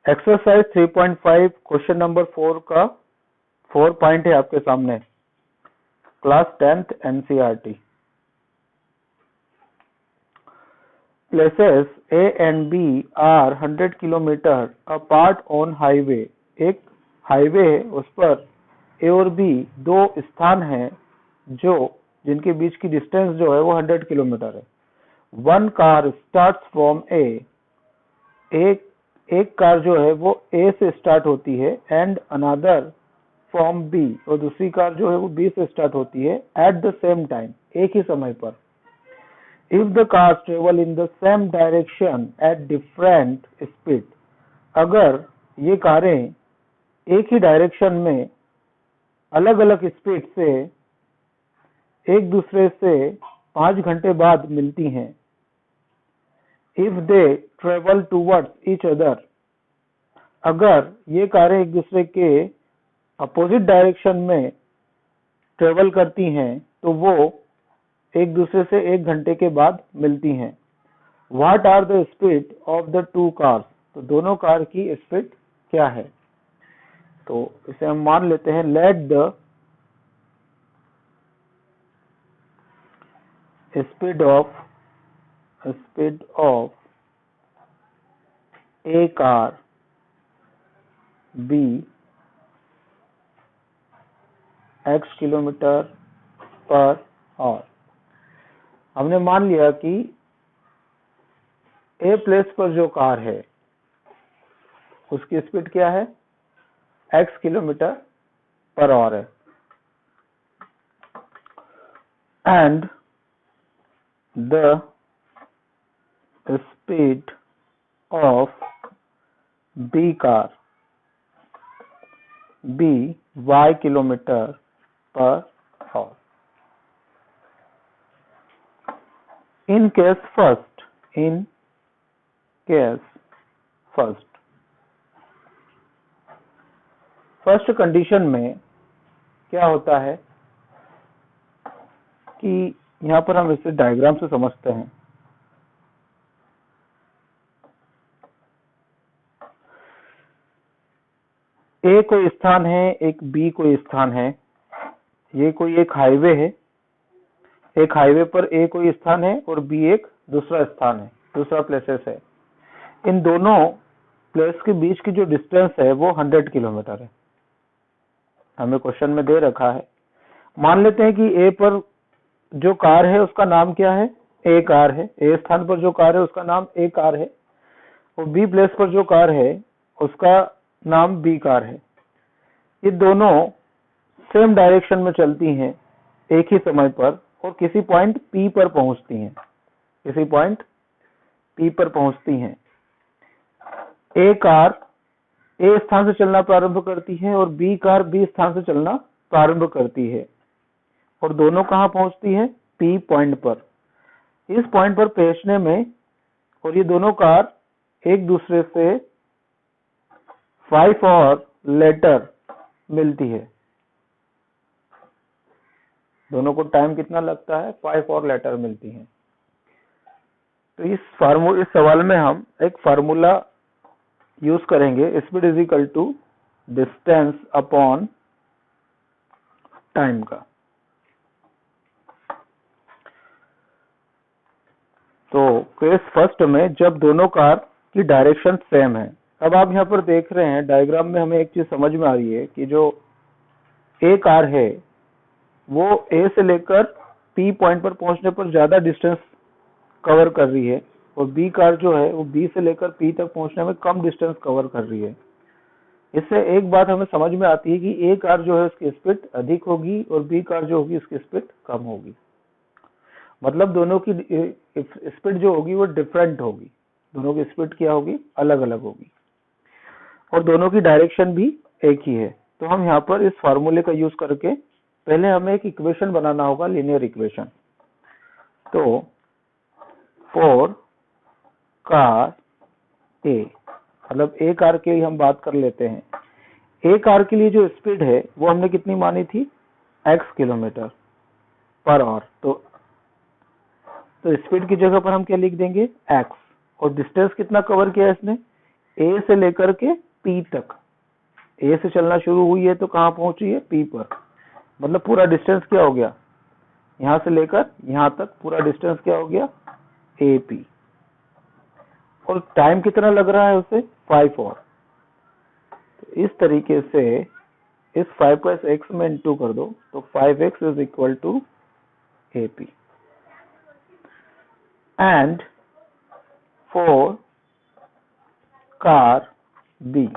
Exercise 3.5 question number 4 का 4 point है आपके सामने। Class 10th NCERT. Places A and B are 100 kilometre apart on highway. एक highway है, उस पर ए और बी दो स्थान हैं जो जिनके बीच की डिस्टेंस जो है वो 100 किलोमीटर है। वन कार स्टार्ट्स फ्रॉम ए। एक कार जो है वो ए से स्टार्ट होती है एंड अनदर फ्रॉम बी, और दूसरी कार जो है वो बी से स्टार्ट होती है एट द सेम टाइम, एक ही समय पर। If the cars travel in the same direction at different speed, अगर ये कारें एक ही डायरेक्शन में अलग अलग स्पीड से एक दूसरे से 5 घंटे बाद मिलती हैं। If they travel towards each other, अगर ये कारें एक दूसरे के अपोजिट डायरेक्शन में ट्रेवल करती हैं तो वो एक दूसरे से 1 घंटे के बाद मिलती हैं। What are the speed of the two cars, तो दोनों कार की स्पीड क्या है। तो इसे हम मान लेते हैं, let the speed of a car be x kilometre per hour. हमने मान लिया कि ए प्लेस पर जो कार है उसकी स्पीड क्या है, x किलोमीटर पर आवर है, and the speed of B car be y kilometre per hour. In case first condition में क्या होता है कि यहां पर हम इसे डायग्राम से समझते हैं। ए कोई स्थान है, एक बी कोई स्थान है। ये कोई एक हाईवे है, एक हाईवे पर ए कोई स्थान है और बी एक दूसरा स्थान है, दूसरा प्लेसेस है। इन दोनों प्लेस के बीच की जो डिस्टेंस है वो 100 किलोमीटर है, हमें क्वेश्चन में दे रखा है। मान लेते हैं कि ए पर जो कार है उसका नाम क्या है, ए कार है। ए स्थान पर जो कार है उसका नाम ए कार है, और बी प्लेस पर जो कार है उसका नाम बी कार है। ये दोनों सेम डायरेक्शन में चलती हैं एक ही समय पर और किसी पॉइंट पी पर पहुंचती हैं, किसी पॉइंट पी पर पहुंचती हैं। ए कार ए स्थान से चलना प्रारंभ करती है और बी कार बी स्थान से चलना प्रारंभ करती है, और दोनों कहां पहुंचती है, पी पॉइंट पर। इस पॉइंट पर पहुंचने में और ये दोनों कार एक दूसरे से 5 आवर लेटर मिलती है। दोनों को टाइम कितना लगता है, 5 आवर लेटर मिलती है। तो इस सवाल में हम एक फार्मूला यूज करेंगे, speed is equal to distance upon time का। तो केस फर्स्ट में जब दोनों कार की डायरेक्शन सेम है। अब आप यहाँ पर देख रहे हैं डायग्राम में, हमें एक चीज समझ में आ रही है कि जो ए कार है वो ए से लेकर पी पॉइंट पर पहुंचने पर ज्यादा डिस्टेंस कवर कर रही है, और बी कार जो है वो बी से लेकर पी तक पहुंचने में कम डिस्टेंस कवर कर रही है। इससे एक बात हमें समझ में आती है कि ए कार जो है उसकी स्पीड अधिक होगी और बी कार जो होगी उसकी स्पीड कम होगी। मतलब दोनों की स्पीड जो होगी वो डिफरेंट होगी, दोनों की स्पीड क्या होगी, अलग अलग होगी, और दोनों की डायरेक्शन भी एक ही है। तो हम यहाँ पर इस फार्मूले का यूज करके पहले हमें एक इक्वेशन बनाना होगा, लीनियर इक्वेशन। तो फॉर कार ए, मतलब ए कार के लिए हम बात कर लेते हैं। ए कार के लिए जो स्पीड है वो हमने कितनी मानी थी, x किलोमीटर पर आवर। तो स्पीड की जगह पर हम क्या लिख देंगे, x, और डिस्टेंस कितना कवर किया इसने, ए से लेकर के पी तक, ए से चलना शुरू हुई है तो कहाँ पहुंची है, पी पर, मतलब पूरा डिस्टेंस क्या हो गया, यहां से लेकर यहां तक पूरा डिस्टेंस क्या हो गया, ए पी। और टाइम कितना लग रहा है उसे, 5 और। तो इस तरीके से इस 5 को इस x में इंटू कर दो तो 5x is equal to A P. And for car B,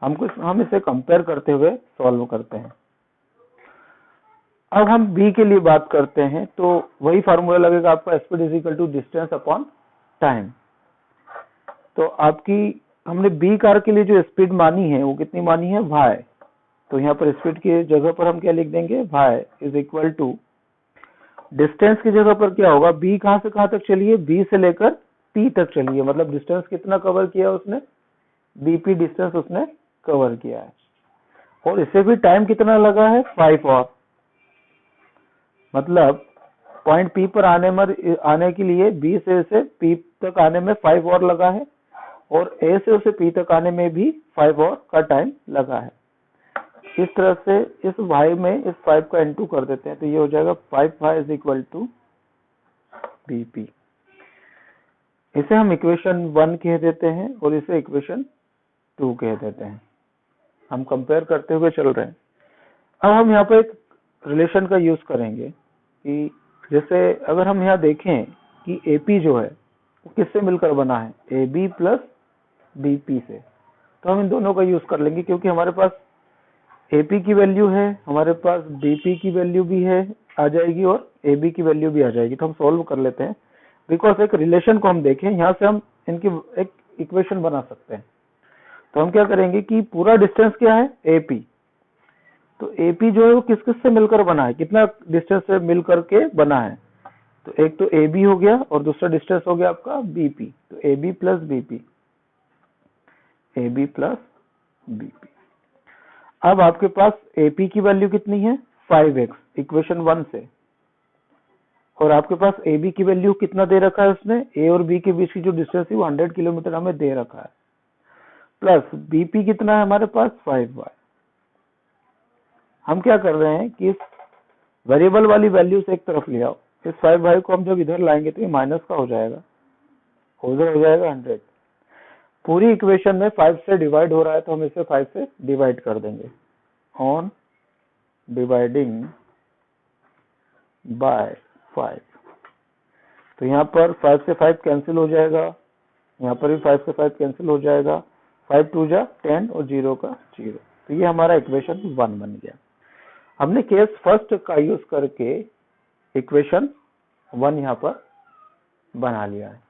हम इसे कंपेयर करते हुए सॉल्व करते हैं। अब हम बी के लिए बात करते हैं तो वही फार्मूला लगेगा आपका, speed is equal to distance upon time. तो आपकी हमने बी कार के लिए जो स्पीड मानी है वो कितनी मानी है, y। तो यहाँ पर स्पीड की जगह पर हम क्या लिख देंगे, y is equal to distance की जगह पर क्या होगा, b कहां से कहां तक चली है, b से लेकर p तक चली है, मतलब डिस्टेंस कितना कवर किया उसने, bp डिस्टेंस उसने कवर किया है। और इसे भी टाइम कितना लगा है, 5 और, मतलब पॉइंट P पर आने के लिए B से इसे P तक आने में 5 और लगा है, और A से उसे P तक आने में भी 5 और का टाइम लगा है। इस तरह से इस y में इस 5 का इंटू कर देते हैं तो ये हो जाएगा 5y is equal to BP। इसे हम इक्वेशन 1 कह देते हैं और इसे इक्वेशन 2 कह देते हैं। हम कंपेयर करते हुए चल रहे हैं। अब हम यहाँ पर एक रिलेशन का यूज करेंगे कि जैसे अगर हम यहाँ देखें कि AP जो है वो किससे मिलकर बना है, AB प्लस BP से, तो हम इन दोनों का यूज कर लेंगे क्योंकि हमारे पास AP की वैल्यू है, हमारे पास BP की वैल्यू भी है आ जाएगी और AB की वैल्यू भी आ जाएगी। तो हम सॉल्व कर लेते हैं, बिकॉज एक रिलेशन को हम देखें, यहाँ से हम इनकी एक इक्वेशन बना सकते हैं। तो हम क्या करेंगे कि पूरा डिस्टेंस क्या है, AP। तो AP जो है वो किस किस से मिलकर बना है, कितना डिस्टेंस से मिलकर के बना है, तो एक तो AB हो गया और दूसरा डिस्टेंस हो गया आपका BP। तो AB plus BP, AB plus BP। अब आपके पास AP की वैल्यू कितनी है, 5x इक्वेशन 1 से, और आपके पास AB की वैल्यू कितना दे रखा है उसने, A और B के बीच की जो डिस्टेंस है वो 100 किलोमीटर हमें दे रखा है, प्लस BP कितना है हमारे पास 5y। हम क्या कर रहे हैं कि इस वेरिएबल वाली वैल्यू से एक तरफ ले आओ, इस 5y को हम जब इधर लाएंगे तो ये माइनस का हो जाएगा, उधर हो जाएगा 100। पूरी इक्वेशन में 5 से डिवाइड हो रहा है तो हम इसे 5 से डिवाइड कर देंगे, ऑन डिवाइडिंग बाय 5। तो यहाँ पर 5 से 5 कैंसिल हो जाएगा, यहाँ पर भी 5 से 5 कैंसिल हो जाएगा, 5 2 जा 10 और 0 का 0। तो ये हमारा इक्वेशन 1 बन गया। हमने केस फर्स्ट का यूज करके इक्वेशन 1 यहाँ पर बना लिया है।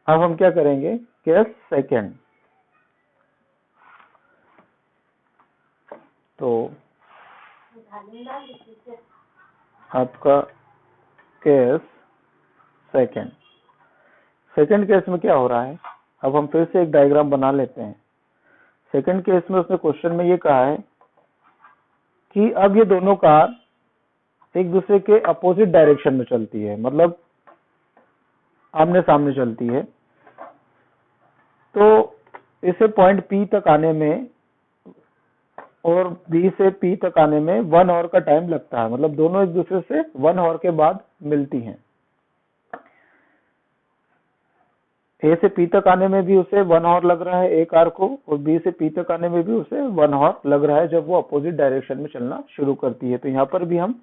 अब हम क्या करेंगे, केस सेकेंड। तो आपका केस सेकेंड केस में क्या हो रहा है, अब हम फिर से एक डायग्राम बना लेते हैं। सेकेंड केस में उसने क्वेश्चन में ये कहा है कि अब ये दोनों कार एक दूसरे के अपोजिट डायरेक्शन में चलती है, मतलब आमने सामने चलती है। तो इसे पॉइंट P तक आने में और B से P तक आने में 1 आवर का टाइम लगता है, मतलब दोनों एक दूसरे से 1 आवर के बाद मिलती हैं। A से P तक आने में भी उसे 1 आवर लग रहा है एक कार को, और B से P तक आने में भी उसे 1 आवर लग रहा है जब वो अपोजिट डायरेक्शन में चलना शुरू करती है। तो यहाँ पर भी हम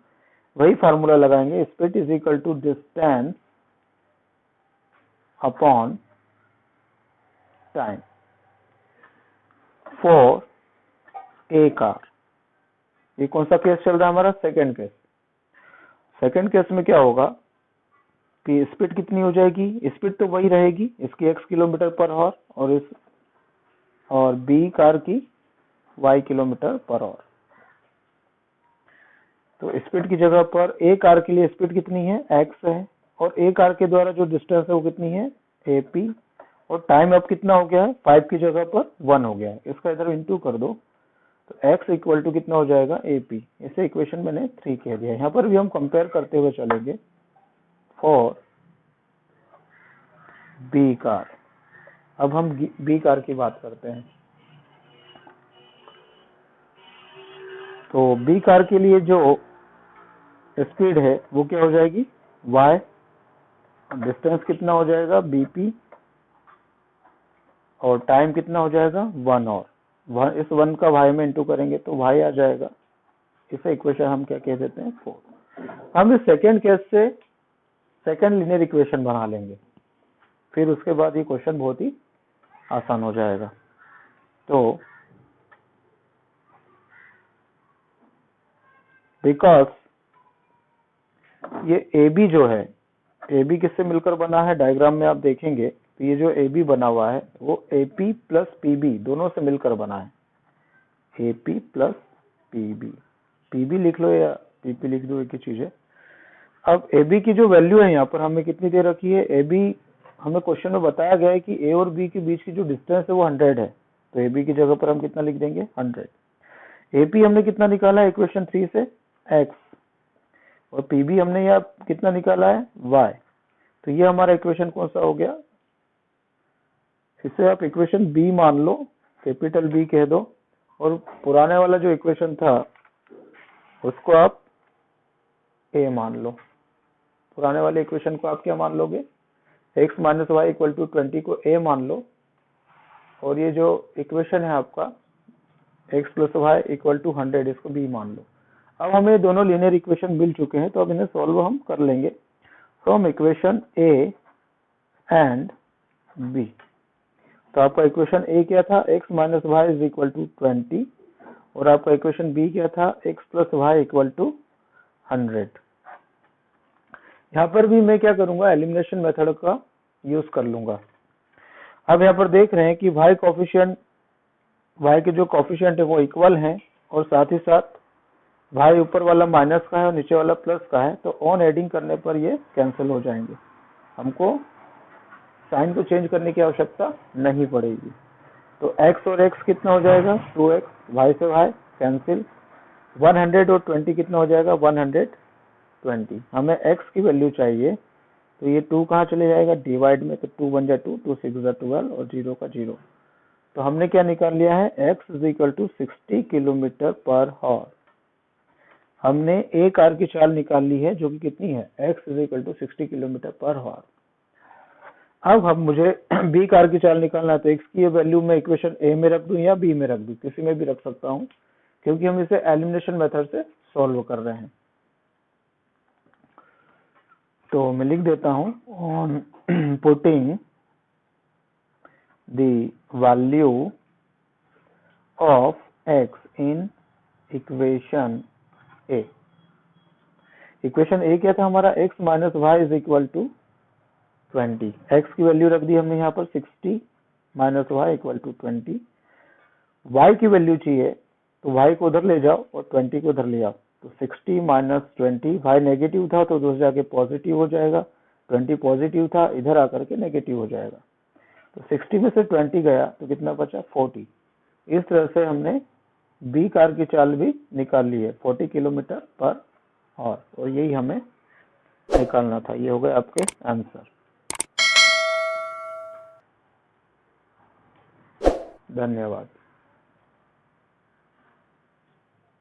वही फार्मूला लगाएंगे, speed is equal to distance upon time for A car. ये कौन सा केस चल रहा है हमारा, सेकेंड केस। सेकेंड केस में क्या होगा कि स्पीड कितनी हो जाएगी, स्पीड तो वही रहेगी, इसकी x किलोमीटर पर आवर और B कार की y किलोमीटर पर आवर। तो स्पीड की जगह पर A कार के लिए स्पीड कितनी है, x है, और A कार के द्वारा जो डिस्टेंस है वो कितनी है, AP, और टाइम अब कितना हो गया है, 5 की जगह पर 1 हो गया है। इसका इधर इंटू कर दो तो x इक्वल टू कितना हो जाएगा, AP। इसे इक्वेशन मैंने 3 कह दिया। यहाँ पर भी हम कंपेयर करते हुए चलेंगे। For B car. अब हम बी कार की बात करते हैं। तो बी कार के लिए जो स्पीड है वो क्या हो जाएगी, y, डिस्टेंस कितना हो जाएगा bp, और टाइम कितना हो जाएगा 1 और इस 1 का y में इंटू करेंगे तो y आ जाएगा। इसे इक्वेशन हम क्या कह देते हैं 4। हम इस सेकेंड केस से सेकेंड लीनियर इक्वेशन बना लेंगे, फिर उसके बाद ये क्वेश्चन बहुत ही आसान हो जाएगा। तो बिकॉज ये AB जो है, AB किससे मिलकर बना है, डायग्राम में आप देखेंगे तो ये जो AB बना हुआ है वो AP प्लस PB दोनों से मिलकर बना है। AP प्लस PB लिख लो या PP लिख दो, एक ही चीज है। अब AB की जो वैल्यू है यहाँ पर हमें कितनी दे रखी है, AB हमें क्वेश्चन में बताया गया है कि A और B के बीच की जो डिस्टेंस है वो 100 है, तो AB की जगह पर हम कितना लिख देंगे 100। AP हमने कितना निकाला है इक्वेशन 3 से x, और PB हमने यहाँ कितना निकाला है y। तो ये हमारा इक्वेशन कौन सा हो गया, इसे आप इक्वेशन B मान लो, कैपिटल B कह दो, और पुराने वाला जो इक्वेशन था उसको आप A मान लो। पुराने वाले इक्वेशन को आप क्या मान लोगे, x minus y equal to 20 को A मान लो, और ये जो इक्वेशन है आपका x plus y equal to 100 इसको B मान लो। अब हमें दोनों लीनियर इक्वेशन मिल चुके हैं, तो अब इन्हें सॉल्व हम कर लेंगे from equation A and B। तो आपका इक्वेशन A क्या था, x minus y is equal to 20, और आपका इक्वेशन B क्या था, x plus y equal to 100। यहाँ पर भी मैं क्या करूंगा, एलिमिनेशन मेथड का यूज कर लूंगा। अब यहाँ पर देख रहे हैं कि y कोफिशिएंट, y के जो कोफिशिएंट है वो इक्वल हैं, और साथ ही साथ y ऊपर वाला माइनस का है और नीचे वाला प्लस का है, तो ऑन एडिंग करने पर ये कैंसिल हो जाएंगे, हमको साइन को चेंज करने की आवश्यकता नहीं पड़ेगी। तो x और x कितना हो जाएगा 2x, y से y कैंसिल, 100 और 20 कितना हो जाएगा 120। हमें x की वैल्यू चाहिए, तो ये 2 कहाँ चले जाएगा डिवाइड में, तो 2 1 जा 2, 2 6 जा 12 और 0 का 0। तो हमने क्या निकाल लिया है, x is equal to 60 kilometre per hour. हमने A कार की चाल निकाल ली है जो कि कितनी है, x is equal to 60 kilometre per hour. अब हम मुझे B कार की चाल निकालना है, तो x की ये वैल्यू मैं इक्वेशन A में रख दूं या B में रख दूं, किसी में भी रख सकता हूं, क्योंकि हम इसे एलिमिनेशन मेथड से सॉल्व कर रहे हैं। तो मैं लिख देता हूं, on putting the value of x in equation A। Equation A क्या था हमारा, x minus y is equal to 20। x की वैल्यू रख दी हमने यहाँ पर 60 minus y equal to 20। y की वैल्यू चाहिए, तो y को उधर ले जाओ और 20 को उधर ले आओ, तो 60 माइनस 20, y नेगेटिव था तो उधर जाके पॉजिटिव हो जाएगा, 20 पॉजिटिव था इधर आकर के नेगेटिव हो जाएगा। तो 60 में से 20 गया तो कितना बचा 40। इस तरह से हमने B कार की चाल भी निकाल ली है 40 किलोमीटर पर हॉर, और यही हमें निकालना था। ये हो गए आपके आंसर। धन्यवाद।